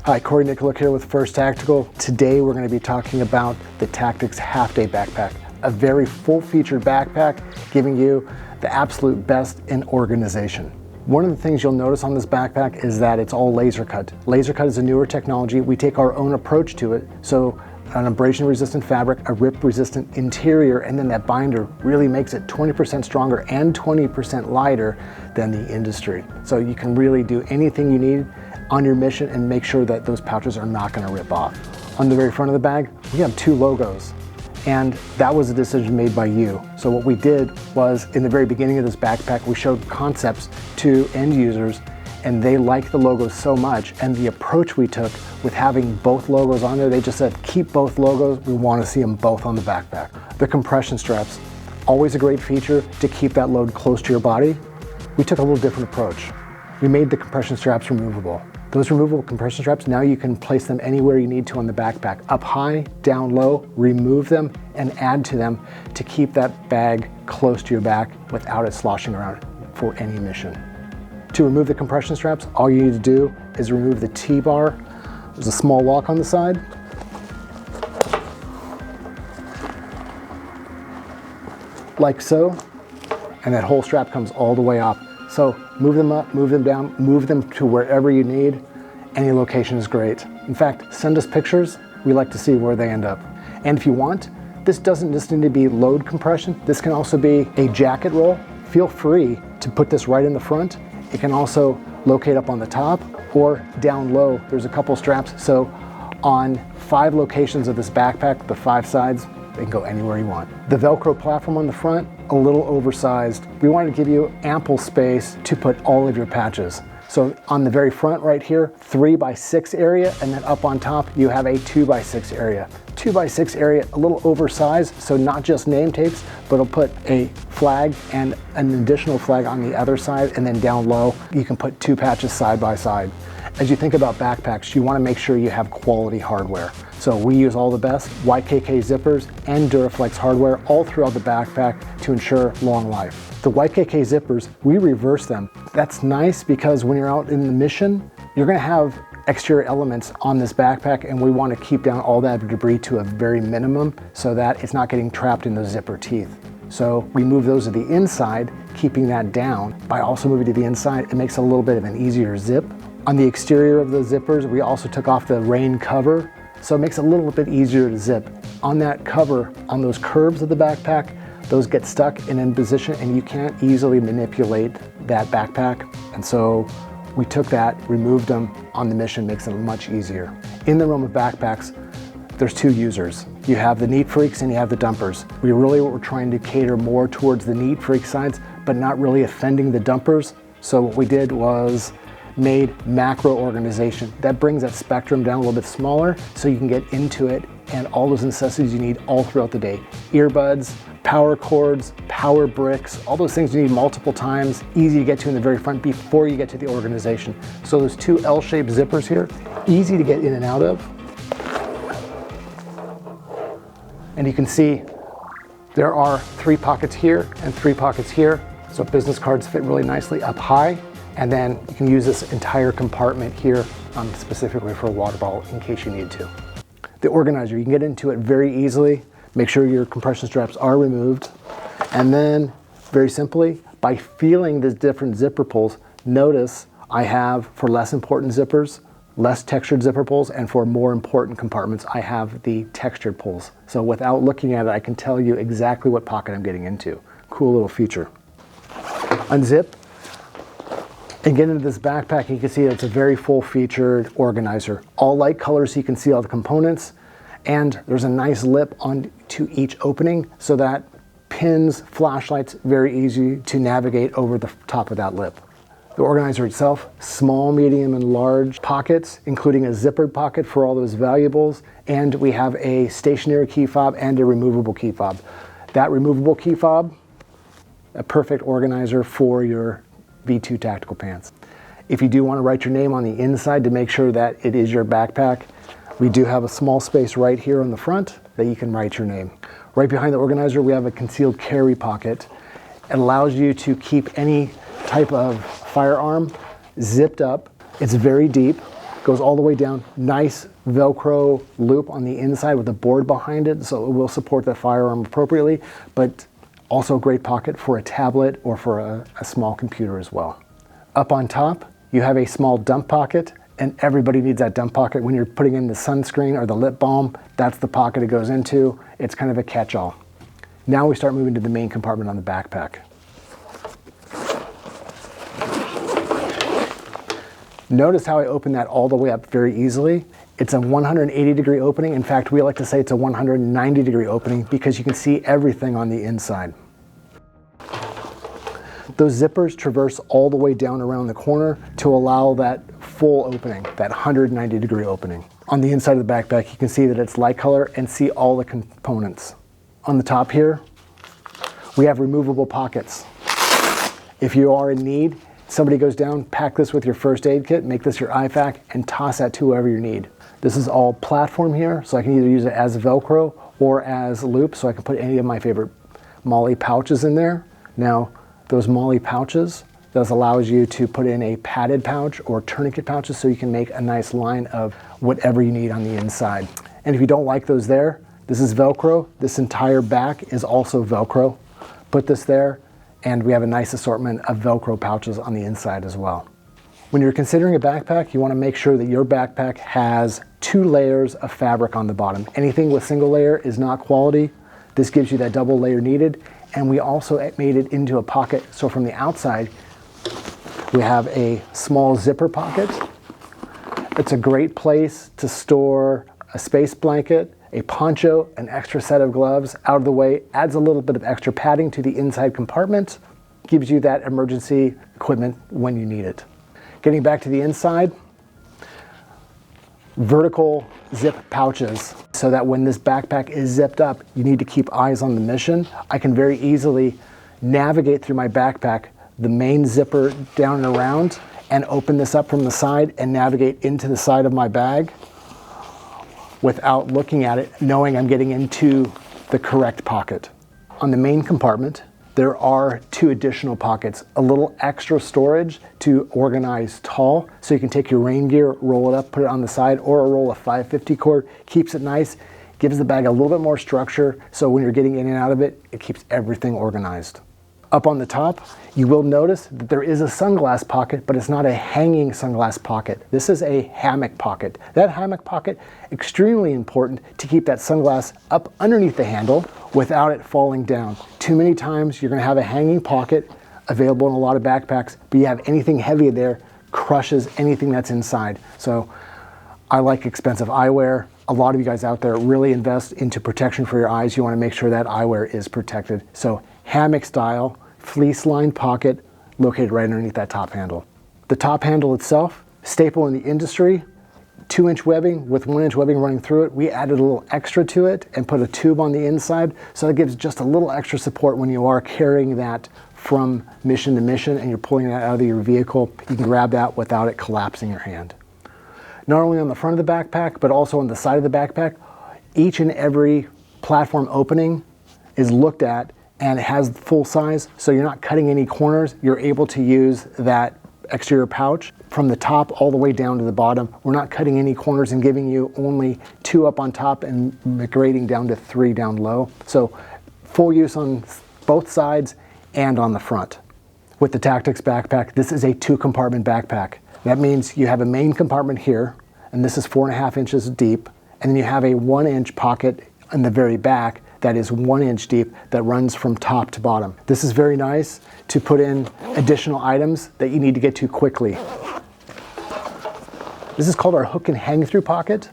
Hi, Cory here with First Tactical. Today we're going to be talking about the Tactix half-day backpack, a very full-featured backpack giving you the absolute best in organization. One of the things you'll notice on this backpack is that it's all laser cut. Laser cut is a newer technology. We take our own approach to it. So an abrasion-resistant fabric, a rip-resistant interior, and then that binder really makes it 20% stronger and 20% lighter than the industry. So you can really do anything you need on your mission and make sure that those pouches are not going to rip off. On the very front of the bag, we have two logos, and that was a decision made by you. So what we did was, in the very beginning of this backpack, we showed concepts to end users, and they liked the logos so much, and the approach we took with having both logos on there, they just said, keep both logos, we want to see them both on the backpack. The compression straps, always a great feature to keep that load close to your body. We took a little different approach. We made the compression straps removable. Those removable compression straps, now you can place them anywhere you need to on the backpack. Up high, down low, remove them and add to them to keep that bag close to your back without it sloshing around for any mission. To remove the compression straps, all you need to do is remove the T-bar. There's a small lock on the side. Like so, and that whole strap comes all the way up. So move them up, move them down, move them to wherever you need. Any location is great. In fact, send us pictures. We like to see where they end up. And if you want, this doesn't just need to be load compression. This can also be a jacket roll. Feel free to put this right in the front. It can also locate up on the top or down low. There's a couple straps. So on 5 locations of this backpack, the 5 sides, they can go anywhere you want. The Velcro platform on the front, a little oversized. We wanted to give you ample space to put all of your patches. So on the very front right here, 3x6 area, and then up on top, you have a 2x6 area. 2x6 area, a little oversized, so not just name tapes, but it'll put a flag and an additional flag on the other side, and then down low, you can put 2 patches side by side. As you think about backpacks, you want to make sure you have quality hardware. So we use all the best YKK zippers and Duraflex hardware all throughout the backpack to ensure long life. The YKK zippers, we reverse them. That's nice because when you're out in the mission, you're going to have exterior elements on this backpack, and we want to keep down all that debris to a very minimum so that it's not getting trapped in those zipper teeth. So we move those to the inside, keeping that down. By also moving to the inside, it makes a little bit of an easier zip. On the exterior of the zippers, we also took off the rain cover, so it makes it a little bit easier to zip. On that cover, on those curves of the backpack, those get stuck and in position, and you can't easily manipulate that backpack. And so we took that, removed them on the mission, makes it much easier. In the realm of backpacks, there's 2 users. You have the neat freaks and you have the dumpers. We really were trying to cater more towards the neat freak sides, but not really offending the dumpers. So what we did was made macro organization. That brings that spectrum down a little bit smaller so you can get into it and all those necessities you need all throughout the day. Earbuds, power cords, power bricks, all those things you need multiple times, easy to get to in the very front before you get to the organization. So those 2 L-shaped zippers here, easy to get in and out of. And you can see there are 3 pockets here and 3 pockets here. So business cards fit really nicely up high. And then you can use this entire compartment here specifically for a water bottle in case you need to. The organizer, you can get into it very easily. Make sure your compression straps are removed. And then, very simply, by feeling the different zipper pulls, notice I have, for less important zippers, less textured zipper pulls, and for more important compartments, I have the textured pulls. So without looking at it, I can tell you exactly what pocket I'm getting into. Cool little feature. Unzip. And get into this backpack, you can see it's a very full-featured organizer. All light colors so you can see all the components, and there's a nice lip on to each opening so that pins, flashlights, very easy to navigate over the top of that lip. The organizer itself, small, medium, and large pockets, including a zippered pocket for all those valuables, and we have a stationary key fob and a removable key fob. That removable key fob, a perfect organizer for your V2 tactical pants. If you do want to write your name on the inside to make sure that it is your backpack, we do have a small space right here on the front that you can write your name. Right behind the organizer, we have a concealed carry pocket. It allows you to keep any type of firearm zipped up. It's very deep. goes all the way down. Nice Velcro loop on the inside with a board behind it, so it will support the firearm appropriately, but also a great pocket for a tablet or for a small computer as well. Up on top, you have a small dump pocket, and everybody needs that dump pocket. When you're putting in the sunscreen or the lip balm, that's the pocket it goes into. It's kind of a catch-all. Now we start moving to the main compartment on the backpack. Notice how I open that all the way up very easily. It's a 180-degree opening. In fact, we like to say it's a 190-degree opening because you can see everything on the inside. Those zippers traverse all the way down around the corner to allow that full opening, that 190-degree opening. On the inside of the backpack, you can see that it's light color and see all the components. On the top here, we have removable pockets. If you are in need, somebody goes down, pack this with your first aid kit, make this your IFAK, and toss that to whoever you need. This is all platform here, so I can either use it as Velcro or as loop, so I can put any of my favorite MOLLE pouches in there. Now, those MOLLE pouches, this allows you to put in a padded pouch or tourniquet pouches so you can make a nice line of whatever you need on the inside. And if you don't like those there, this is Velcro. This entire back is also Velcro. Put this there, and we have a nice assortment of Velcro pouches on the inside as well. When you're considering a backpack, you want to make sure that your backpack has 2 layers of fabric on the bottom. Anything with single layer is not quality. This gives you that double layer needed. And we also made it into a pocket, so from the outside, we have a small zipper pocket. It's a great place to store a space blanket, a poncho, an extra set of gloves out of the way, adds a little bit of extra padding to the inside compartment, gives you that emergency equipment when you need it. Getting back to the inside, vertical zip pouches, so that when this backpack is zipped up, you need to keep eyes on the mission. I can very easily navigate through my backpack, the main zipper down and around, and open this up from the side and navigate into the side of my bag without looking at it, knowing I'm getting into the correct pocket. On the main compartment, there are 2 additional pockets, a little extra storage to organize tall, so you can take your rain gear, roll it up, put it on the side, or a roll of 550 cord, keeps it nice, gives the bag a little bit more structure, so when you're getting in and out of it, it keeps everything organized. Up on the top, you will notice that there is a sunglass pocket, but it's not a hanging sunglass pocket. This is a hammock pocket. That hammock pocket, extremely important to keep that sunglass up underneath the handle without it falling down. Too many times you're gonna have a hanging pocket available in a lot of backpacks, but you have anything heavy there, crushes anything that's inside. So I like expensive eyewear. A lot of you guys out there really invest into protection for your eyes. You wanna make sure that eyewear is protected. So hammock style, fleece lined pocket located right underneath that top handle. The top handle itself, staple in the industry, 2-inch webbing with 1-inch webbing running through it. We added a little extra to it and put a tube on the inside, so that gives just a little extra support when you are carrying that from mission to mission and you're pulling that out of your vehicle. You can grab that without it collapsing your hand. Not only on the front of the backpack, but also on the side of the backpack, each and every platform opening is looked at and it has full size, so you're not cutting any corners. You're able to use that exterior pouch from the top all the way down to the bottom. We're not cutting any corners and giving you only 2 up on top and grading down to 3 down low. So full use on both sides and on the front. With the Tactix backpack, this is a 2-compartment backpack. That means you have a main compartment here, and this is 4.5 inches deep, and then you have a 1-inch pocket in the very back that is 1 inch deep that runs from top to bottom. This is very nice to put in additional items that you need to get to quickly. This is called our hook and hang through pocket.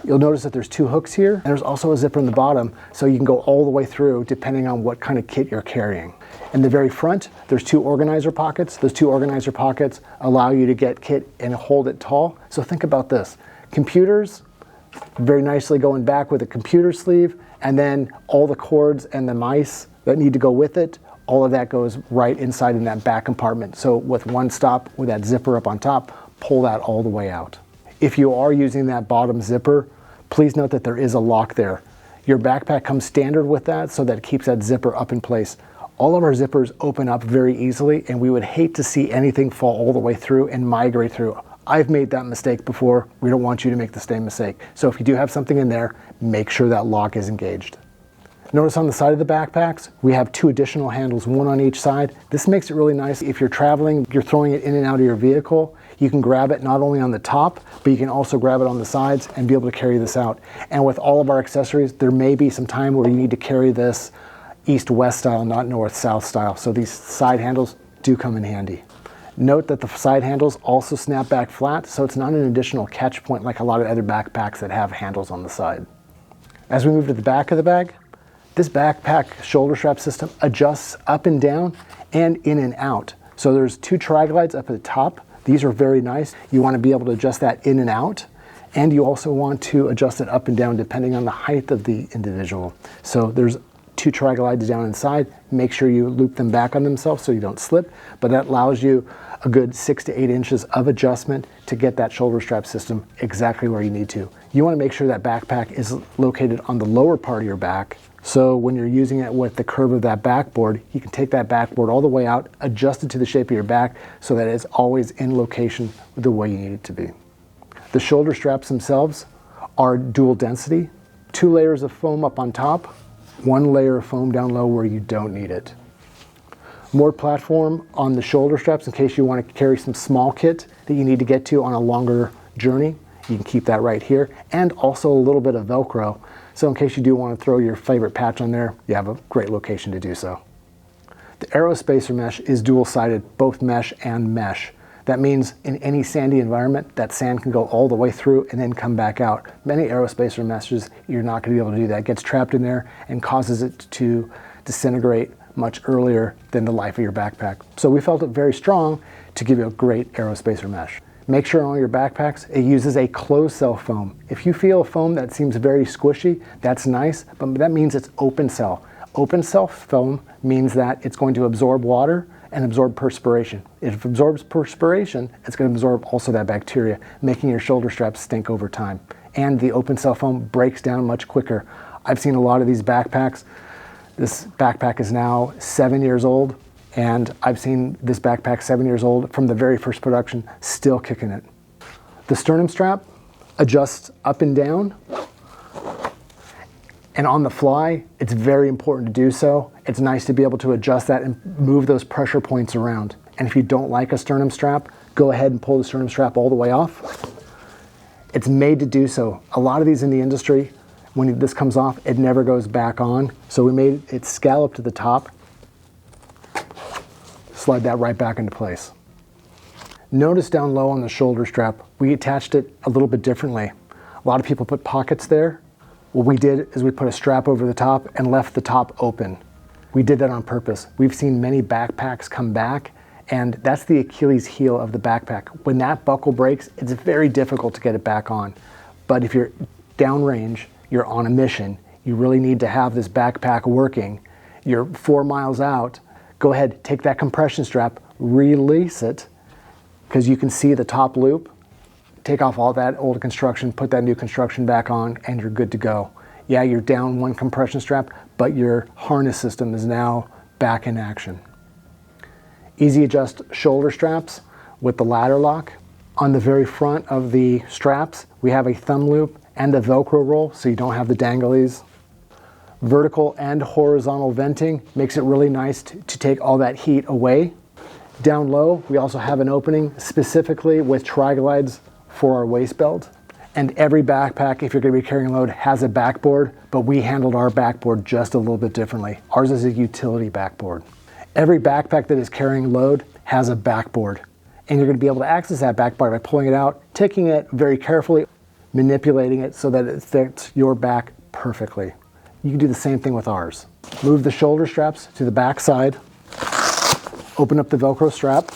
You'll notice that there's 2 hooks here, and there's also a zipper in the bottom, so you can go all the way through depending on what kind of kit you're carrying. In the very front, there's 2 organizer pockets. Those 2 organizer pockets allow you to get kit and hold it tall. So think about this. Computers, very nicely going back with a computer sleeve, and then all the cords and the mice that need to go with it, all of that goes right inside in that back compartment. So with one stop, with that zipper up on top, pull that all the way out. If you are using that bottom zipper, please note that there is a lock there. Your backpack comes standard with that, so that it keeps that zipper up in place. All of our zippers open up very easily, and we would hate to see anything fall all the way through and migrate through. I've made that mistake before. We don't want you to make the same mistake. So if you do have something in there, make sure that lock is engaged. Notice on the side of the backpacks, we have 2 additional handles, 1 on each side. This makes it really nice. If you're traveling, you're throwing it in and out of your vehicle, you can grab it not only on the top, but you can also grab it on the sides and be able to carry this out. And with all of our accessories, there may be some time where you need to carry this east-west style, not north-south style. So these side handles do come in handy. Note that the side handles also snap back flat, so it's not an additional catch point like a lot of other backpacks that have handles on the side. As we move to the back of the bag, this backpack shoulder strap system adjusts up and down and in and out. So there's 2 tri-glides up at the top. These are very nice. You want to be able to adjust that in and out, and you also want to adjust it up and down depending on the height of the individual. So there's 2 tri-glides down inside. Make sure you loop them back on themselves so you don't slip, but that allows you a good 6 to 8 inches of adjustment to get that shoulder strap system exactly where you need to. You want to make sure that backpack is located on the lower part of your back, so when you're using it with the curve of that backboard, you can take that backboard all the way out, adjust it to the shape of your back so that it's always in location the way you need it to be. The shoulder straps themselves are dual density, 2 layers of foam up on top, 1 layer of foam down low where you don't need it. More platform on the shoulder straps in case you want to carry some small kit that you need to get to on a longer journey. You can keep that right here, and also a little bit of Velcro. So in case you do want to throw your favorite patch on there, you have a great location to do so. The aerospacer mesh is dual-sided, both mesh and mesh. That means in any sandy environment, that sand can go all the way through and then come back out. Many aerospacer meshes, you're not going to be able to do that. It gets trapped in there and causes it to disintegrate much earlier than the life of your backpack. So we felt it very strong to give you a great aerospacer mesh. Make sure on all your backpacks, it uses a closed cell foam. If you feel a foam that seems very squishy, that's nice, but that means it's open cell. Open cell foam means that it's going to absorb water and absorb perspiration. If it absorbs perspiration, it's going to absorb also that bacteria, making your shoulder straps stink over time. And the open cell foam breaks down much quicker. I've seen a lot of these backpacks. This backpack is now 7 years old. And I've seen this backpack 7 years old from the very first production, still kicking it. The sternum strap adjusts up and down. And on the fly, it's very important to do so. It's nice to be able to adjust that and move those pressure points around. And if you don't like a sternum strap, go ahead and pull the sternum strap all the way off. It's made to do so. A lot of these in the industry, when this comes off, it never goes back on. So we made it scallop to the top. Slide that right back into place. Notice down low on the shoulder strap, we attached it a little bit differently. A lot of people put pockets there. What we did is we put a strap over the top and left the top open. We did that on purpose. We've seen many backpacks come back, and that's the Achilles heel of the backpack. When that buckle breaks, it's very difficult to get it back on. But if you're downrange, you're on a mission, you really need to have this backpack working. You're 4 miles out, go ahead, take that compression strap, release it, because you can see the top loop. Take off all that old construction, put that new construction back on, and you're good to go. Yeah, you're down 1 compression strap, but your harness system is now back in action. Easy adjust shoulder straps with the ladder lock. On the very front of the straps, we have a thumb loop and a Velcro roll, so you don't have the danglies. Vertical and horizontal venting makes it really nice to take all that heat away. Down low, we also have an opening specifically with tri-glides for our waist belt. And every backpack, if you're going to be carrying a load, has a backboard, but we handled our backboard just a little bit differently. Ours is a utility backboard. Every backpack that is carrying load has a backboard. And you're going to be able to access that backboard by pulling it out, taking it very carefully, manipulating it so that it fits your back perfectly. You can do the same thing with ours. Move the shoulder straps to the back side, open up the Velcro strap,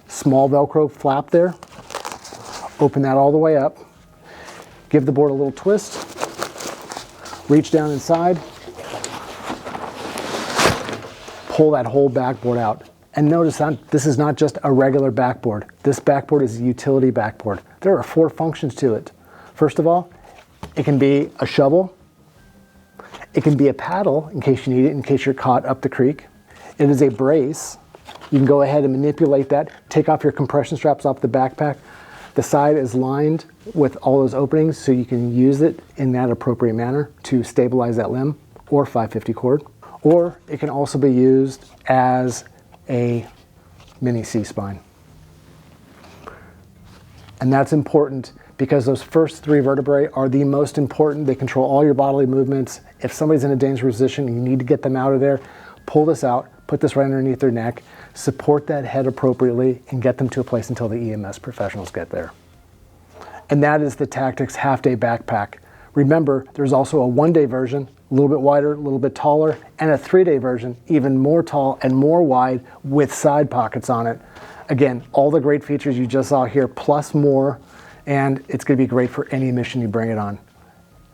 small Velcro flap there, open that all the way up, give the board a little twist, reach down inside, pull that whole backboard out. And notice that this is not just a regular backboard. This backboard is a utility backboard. There are 4 functions to it. First of all, it can be a shovel. It can be a paddle in case you need it, in case you're caught up the creek. It is a brace. You can go ahead and manipulate that. Take off your compression straps off the backpack. The side is lined with all those openings so you can use it in that appropriate manner to stabilize that limb or 550 cord. Or it can also be used as a mini C-spine. And that's important because those first 3 vertebrae are the most important. They control all your bodily movements. If somebody's in a dangerous position, you need to get them out of there. Pull this out, put this right underneath their neck, support that head appropriately, and get them to a place until the EMS professionals get there. And that is the Tactix half-day backpack. Remember, there's also a 1-day version, a little bit wider, a little bit taller, and a 3-day version, even more tall and more wide with side pockets on it. Again, all the great features you just saw here, plus more, and it's gonna be great for any mission you bring it on.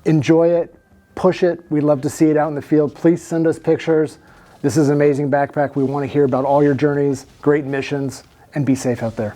Enjoy it, push it. We'd love to see it out in the field. Please send us pictures. This is an amazing backpack. We want to hear about all your journeys, great missions, and be safe out there.